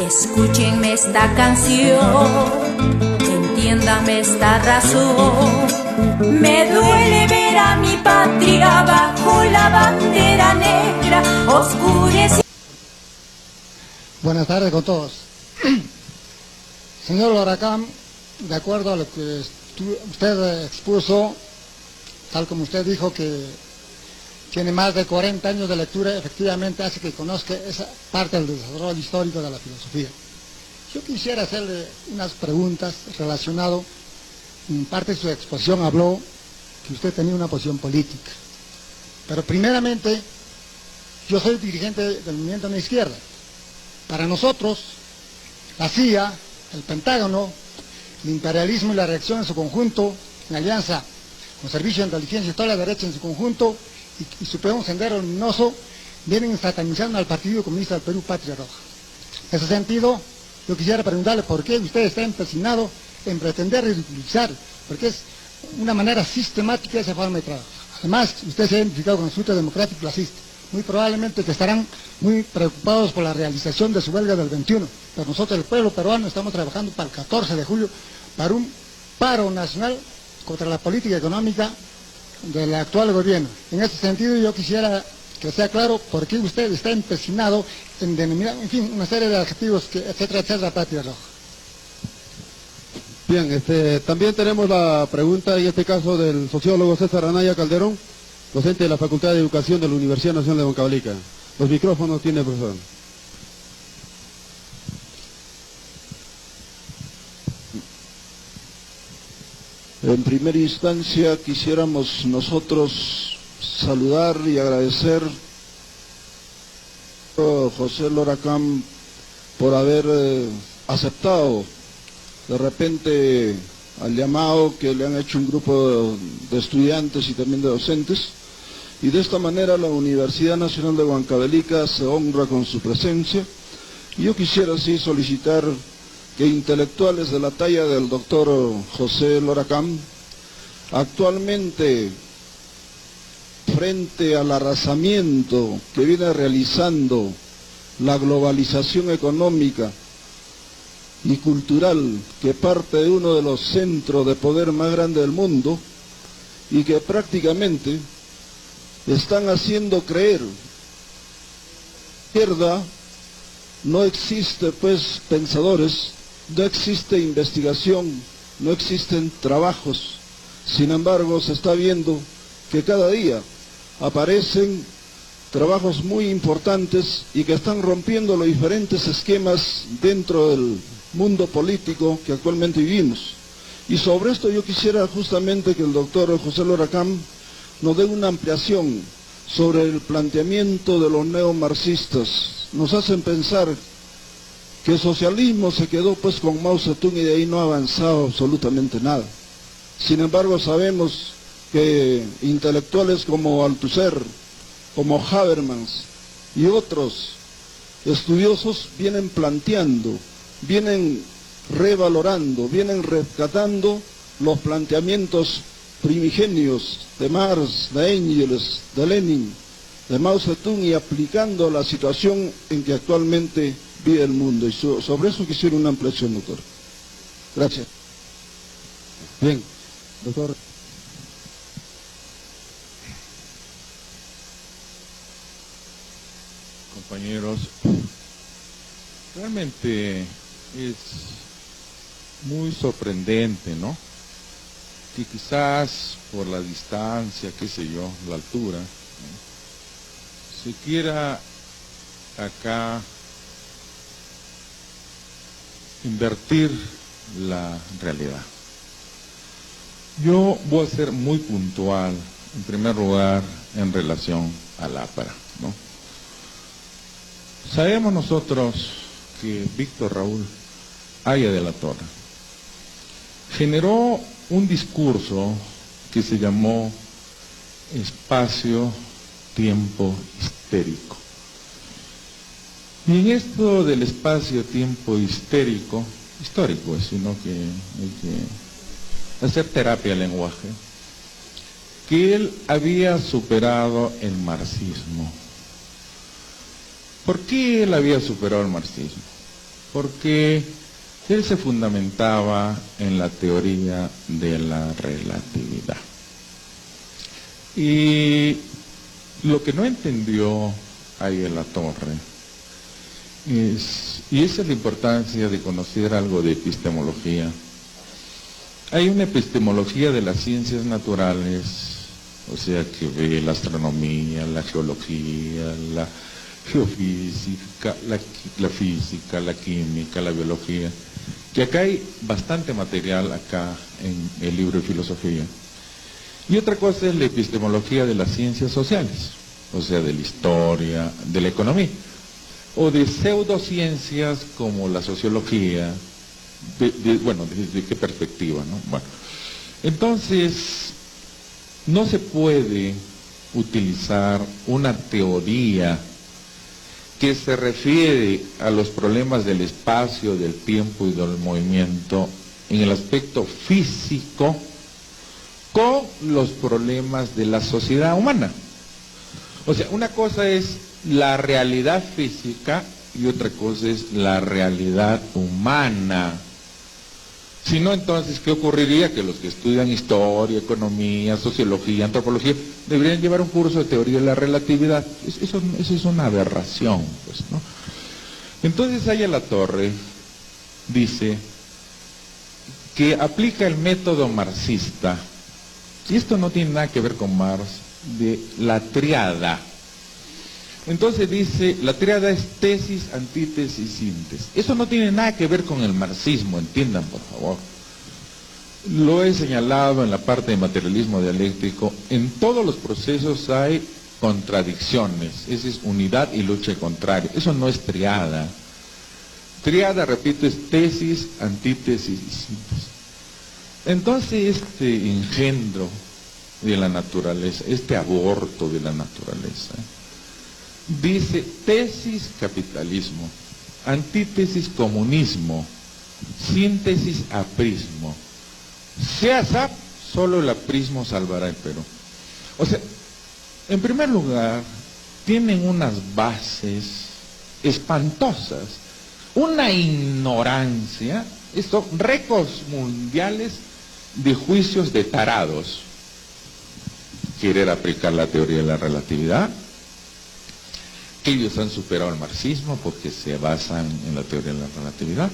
Escúchenme esta canción, entiéndanme esta razón. Me duele ver a mi patria bajo la bandera negra oscurecida. Buenas tardes con todos. Señor Loracam, de acuerdo a lo que usted expuso, tal como usted dijo que tiene más de 40 años de lectura, efectivamente hace que conozca esa parte del desarrollo histórico de la filosofía. Yo quisiera hacerle unas preguntas relacionadas, en parte de su exposición habló que usted tenía una posición política, pero primeramente yo soy dirigente del movimiento de la izquierda. Para nosotros, la CIA, el Pentágono, el imperialismo y la reacción en su conjunto, en alianza con el Servicio de Inteligencia y toda la derecha en su conjunto, y Supremo Sendero Luminoso, vienen satanizando al Partido Comunista del Perú, Patria Roja. En ese sentido, yo quisiera preguntarle por qué usted está empecinado en pretender ridiculizar, porque es una manera sistemática esa forma de trabajo. Además, usted se ha identificado con el Instituto Democrático Clasista. Muy probablemente que estarán muy preocupados por la realización de su huelga del 21, pero nosotros, el pueblo peruano, estamos trabajando para el 14 de julio, para un paro nacional contra la política económica del actual gobierno. En este sentido, yo quisiera que sea claro por qué usted está empecinado en denominar, en fin, una serie de adjetivos, etcétera, etcétera, Patria Roja. Bien, también tenemos la pregunta, en este caso, del sociólogo César Anaya Calderón, docente de la Facultad de Educación de la Universidad Nacional de Huancavelica. Los micrófonos tiene el profesor. En primera instancia quisiéramos nosotros saludar y agradecer a José Loracam por haber aceptado de repente al llamado que le han hecho un grupo de estudiantes y también de docentes, y de esta manera la Universidad Nacional de Huancavelica se honra con su presencia. Y yo quisiera así solicitar que intelectuales de la talla del doctor José Loracam, actualmente frente al arrasamiento que viene realizando la globalización económica y cultural, que parte de uno de los centros de poder más grandes del mundo, y que prácticamente están haciendo creer izquierda, no existe pues pensadores, no existe investigación, no existen trabajos. Sin embargo, se está viendo que cada día aparecen trabajos muy importantes y que están rompiendo los diferentes esquemas dentro del mundo político que actualmente vivimos. Y sobre esto yo quisiera justamente que el doctor José Loracam nos dé una ampliación sobre el planteamiento de los neomarxistas. Nos hacen pensar que el socialismo se quedó pues con Mao Zedong y de ahí no ha avanzado absolutamente nada. Sin embargo, sabemos que intelectuales como Althusser, como Habermas y otros estudiosos vienen planteando, vienen revalorando, vienen rescatando los planteamientos primigenios de Marx, de Engels, de Lenin, de Mao Zedong, y aplicando la situación en que actualmente vive el mundo. Y sobre eso quisiera una ampliación, doctor. Gracias. Bien, doctor. Compañeros, realmente es muy sorprendente, ¿no?, que quizás por la distancia, qué sé yo, la altura, ¿no?, se quiera acá invertir la realidad. Yo voy a ser muy puntual, en primer lugar, en relación al APRA, ¿no? Sabemos nosotros que Víctor Raúl Haya de la Torre generó un discurso que se llamó espacio-tiempo histérico. Y en esto del espacio-tiempo histórico, sino que hay que hacer terapia del lenguaje, que él había superado el marxismo. ¿Por qué él había superado el marxismo? porque él se fundamentaba en la teoría de la relatividad. Y lo que no entendió ahí en la torre y esa es la importancia de conocer algo de epistemología. Hay una epistemología de las ciencias naturales, o sea, que ve la astronomía, la geología, la geofísica, la física, la química, la biología, que acá hay bastante material acá en el libro de filosofía. Y otra cosa es la epistemología de las ciencias sociales, o sea, de la historia, de la economía, o de pseudociencias como la sociología, bueno, ¿desde qué perspectiva, no? Bueno, entonces, no se puede utilizar una teoría que se refiere a los problemas del espacio, del tiempo y del movimiento en el aspecto físico con los problemas de la sociedad humana. O sea, una cosa es la realidad física y otra cosa es la realidad humana. Si no, entonces, ¿qué ocurriría? Que los que estudian historia, economía, sociología, antropología, deberían llevar un curso de teoría de la relatividad. Eso es una aberración, pues, ¿no? Entonces, Aya La Torre dice que aplica el método marxista, y esto no tiene nada que ver con Marx, de la triada. Entonces dice, la triada es tesis, antítesis y síntesis. Eso no tiene nada que ver con el marxismo, entiendan por favor. Lo he señalado en la parte de materialismo dialéctico. En todos los procesos hay contradicciones. Esa es unidad y lucha contraria. Eso no es triada. Triada, repito, es tesis, antítesis y síntesis. Entonces este engendro de la naturaleza, este aborto de la naturaleza, dice tesis capitalismo, antítesis comunismo, síntesis aprismo. Sea SAP, solo el aprismo salvará el Perú. O sea, en primer lugar, tienen unas bases espantosas, una ignorancia, estos récords mundiales de juicios de tarados. Querer aplicar la teoría de la relatividad. Ellos han superado el marxismo porque se basan en la teoría de la relatividad.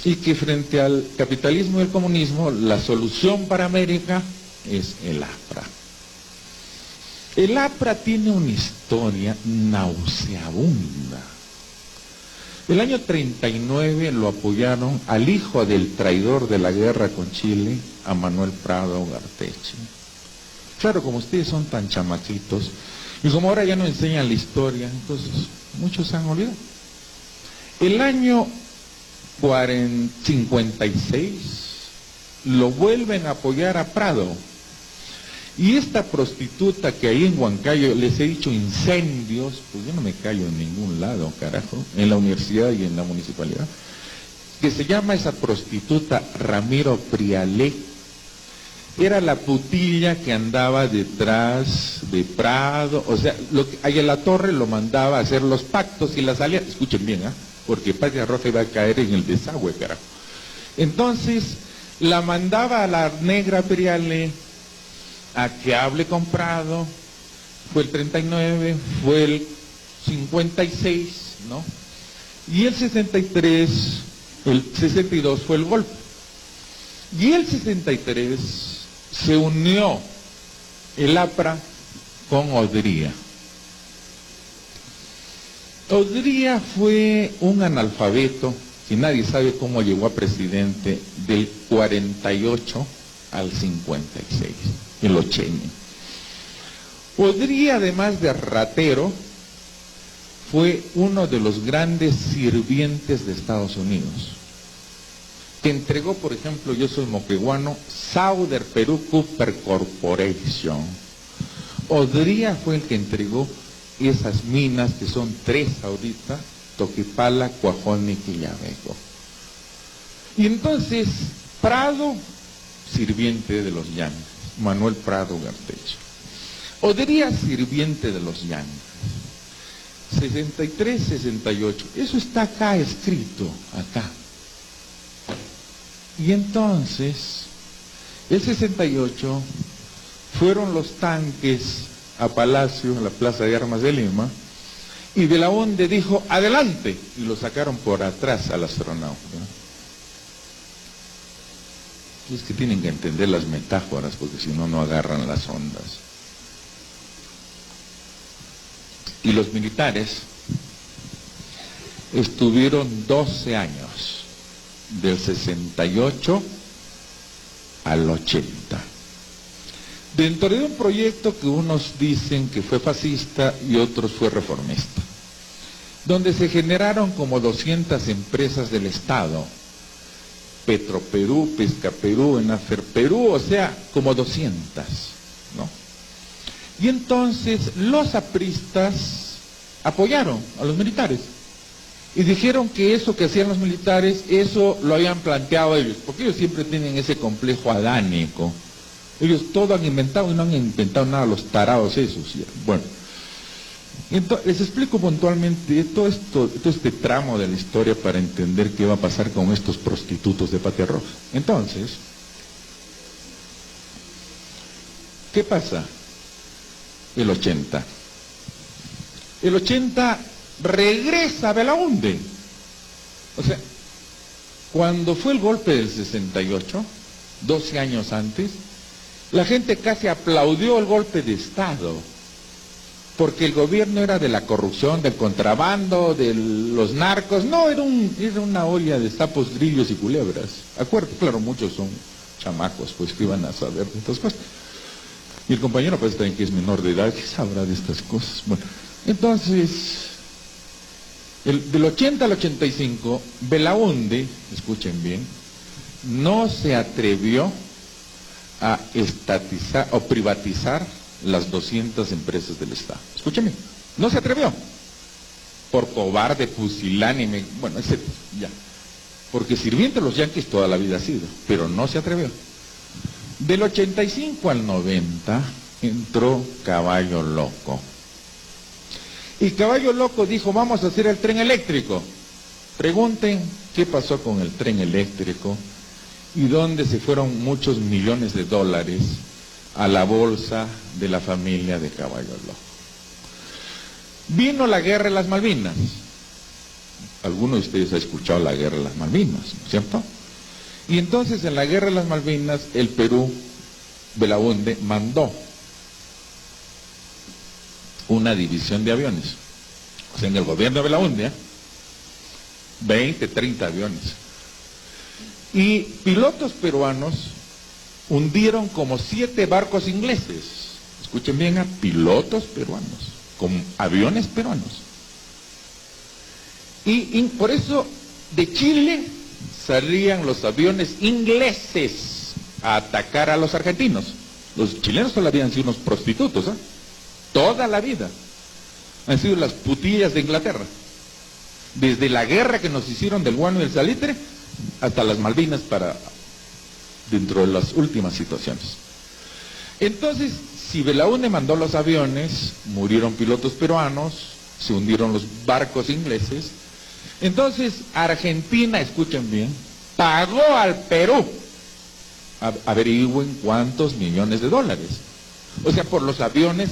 Y que frente al capitalismo y el comunismo, la solución para América es el APRA. El APRA tiene una historia nauseabunda. El año 39 lo apoyaron al hijo del traidor de la guerra con Chile, a Manuel Prado Ugarteche. Claro, como ustedes son tan chamaquitos, y como ahora ya no enseñan la historia, entonces muchos se han olvidado. El año 56 lo vuelven a apoyar a Prado. Y esta prostituta que ahí en Huancayo, les he dicho incendios, pues yo no me callo en ningún lado, carajo, en la universidad y en la municipalidad, que se llama esa prostituta Ramiro Prialé, era la putilla que andaba detrás de Prado, o sea, Aya La Torre lo mandaba a hacer los pactos y las alianzas, escuchen bien, porque Patria Roja iba a caer en el desagüe, carajo. Entonces, la mandaba a la negra Prialé a que hable con Prado, fue el 39, fue el 56, ¿no? Y el 63, el 62 fue el golpe. Y el 63 se unió el APRA con Odría. Odría fue un analfabeto que nadie sabe cómo llegó a presidente del 48 al 56, el Ocheño. Odría, además de ratero, fue uno de los grandes sirvientes de Estados Unidos, que entregó, por ejemplo, yo soy moqueguano, Southern Perú Cooper Corporation. Odría fue el que entregó esas minas, que son 3 ahorita, Toquepala, Cuajón y Quillabeco. Y entonces, Prado, sirviente de los Yankees, Manuel Prado Ugarteche. Odría, sirviente de los Yankees. 63, 68. Eso está acá escrito, acá. Y entonces, el 68, fueron los tanques a Palacio, a la Plaza de Armas de Lima, y Belaúnde dijo, adelante, y lo sacaron por atrás al astronauta. Es que tienen que entender las metáforas, porque si no, no agarran las ondas. Y los militares estuvieron 12 años, del 68 al 80, dentro de un proyecto que unos dicen que fue fascista y otros fue reformista, donde se generaron como 200 empresas del Estado, Petroperú, Pescaperú, Enafer Perú, o sea, como 200, ¿no? Y entonces los apristas apoyaron a los militares y dijeron que eso que hacían los militares, eso lo habían planteado ellos, porque ellos siempre tienen ese complejo adánico. Ellos todo han inventado y no han inventado nada, los tarados esos. Bueno, entonces, les explico puntualmente todo este tramo de la historia para entender qué va a pasar con estos prostitutos de Patria Roja. Entonces, ¿qué pasa? El 80. El 80 regresa a Belaúnde. O sea, cuando fue el golpe del 68, 12 años antes, la gente casi aplaudió el golpe de Estado, porque el gobierno era de la corrupción, del contrabando, de los narcos. No, era una olla de sapos, grillos y culebras. Acuerdo, claro, muchos son chamacos, pues que iban a saber de estas cosas. Y el compañero pues también que es menor de edad, ¿qué sabrá de estas cosas? Bueno, entonces, del 80 al 85, Belaúnde, escuchen bien, no se atrevió a estatizar o privatizar las 200 empresas del Estado. Escúcheme, no se atrevió. Por cobarde, pusilánime, bueno, ese ya. Porque sirviente de los yanquis toda la vida ha sido, pero no se atrevió. Del 85 al 90 entró Caballo Loco. Y Caballo Loco dijo, vamos a hacer el tren eléctrico. Pregunten qué pasó con el tren eléctrico y dónde se fueron muchos millones de dólares a la bolsa de la familia de Caballo Loco. Vino la guerra de las Malvinas. Alguno de ustedes ha escuchado la guerra de las Malvinas, ¿no es cierto? Y entonces en la guerra de las Malvinas el Perú, Belaúnde, mandó una división de aviones. O sea, en el gobierno de Belaúnde, 20, 30 aviones. Y pilotos peruanos hundieron como 7 barcos ingleses. Escuchen bien, a pilotos peruanos, con aviones peruanos. Y por eso de Chile salían los aviones ingleses a atacar a los argentinos. Los chilenos solo habían sido unos prostitutos, ¿eh? Toda la vida han sido las putillas de Inglaterra, desde la guerra que nos hicieron del guano y el salitre hasta las Malvinas, para dentro de las últimas situaciones. Entonces, si Belaúnde mandó los aviones, murieron pilotos peruanos, se hundieron los barcos ingleses. Entonces Argentina, escuchen bien, pagó al Perú, averigüen cuántos millones de dólares. O sea, por los aviones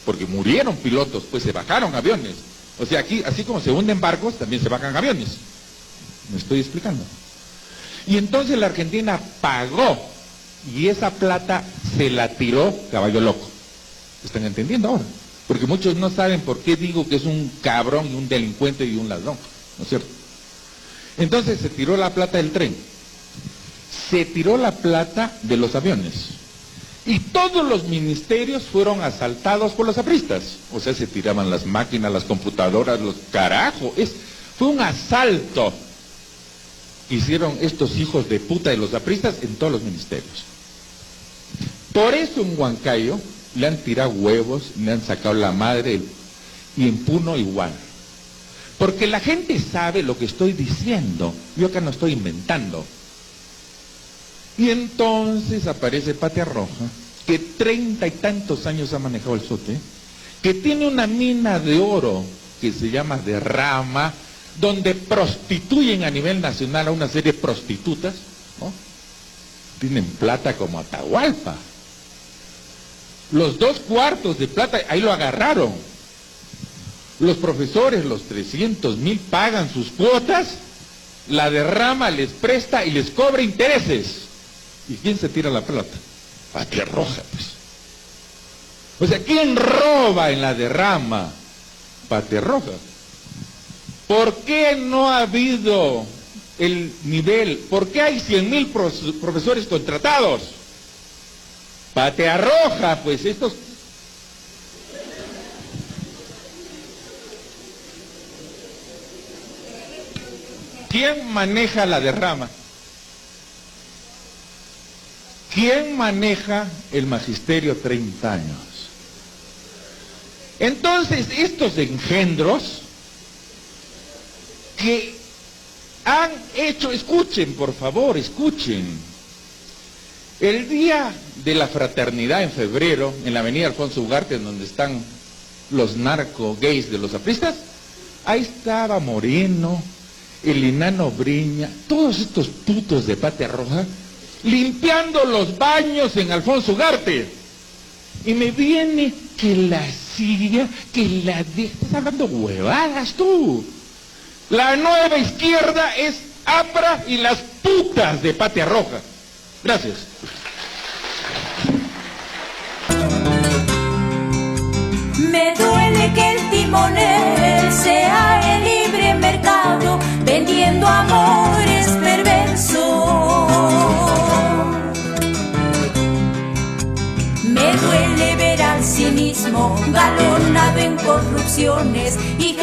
porque murieron pilotos, pues se bajaron aviones. O sea, aquí, así como se hunden barcos, también se bajan aviones. ¿Me estoy explicando? Y entonces la Argentina pagó, y esa plata se la tiró Caballo Loco. ¿Están entendiendo ahora? Porque muchos no saben por qué digo que es un cabrón y un delincuente y un ladrón, ¿no es cierto? Entonces se tiró la plata del tren, se tiró la plata de los aviones, y todos los ministerios fueron asaltados por los apristas. O sea, se tiraban las máquinas, las computadoras, los carajos. Fue un asalto. Hicieron estos hijos de puta de los apristas en todos los ministerios. Por eso en Huancayo le han tirado huevos, le han sacado la madre, y en Puno igual. Porque la gente sabe lo que estoy diciendo. Yo acá no estoy inventando. Y entonces aparece Patria Roja, que 30 y tantos años ha manejado el SOTE, que tiene una mina de oro que se llama Derrama, donde prostituyen a nivel nacional a una serie de prostitutas, ¿no? Tienen plata como Atahualpa. Los 2/4 de plata, ahí lo agarraron. Los profesores, los 300,000, pagan sus cuotas, la Derrama les presta y les cobra intereses. ¿Y quién se tira la plata? Patria Roja, pues. O sea, ¿quién roba en la Derrama? Patria Roja. ¿Por qué no ha habido el nivel? ¿Por qué hay 100,000 profesores contratados? Patria Roja, pues estos... ¿Quién maneja la Derrama? ¿Quién maneja el magisterio 30 años? Entonces, estos engendros que han hecho, escuchen por favor, escuchen, el día de la fraternidad en febrero, en la avenida Alfonso Ugarte, en donde están los narco gays de los apristas, ahí estaba Moreno, el enano Breña, todos estos putos de Patria Roja, limpiando los baños en Alfonso Ugarte. Y me viene que la Siria, que la de... Estás hablando huevadas tú. La nueva izquierda es APRA y las putas de Patria Roja. Gracias. Me duele que el timonel sea el libre mercado, vendiendo amores perversos. Me duele ver al cinismo galonado en corrupciones y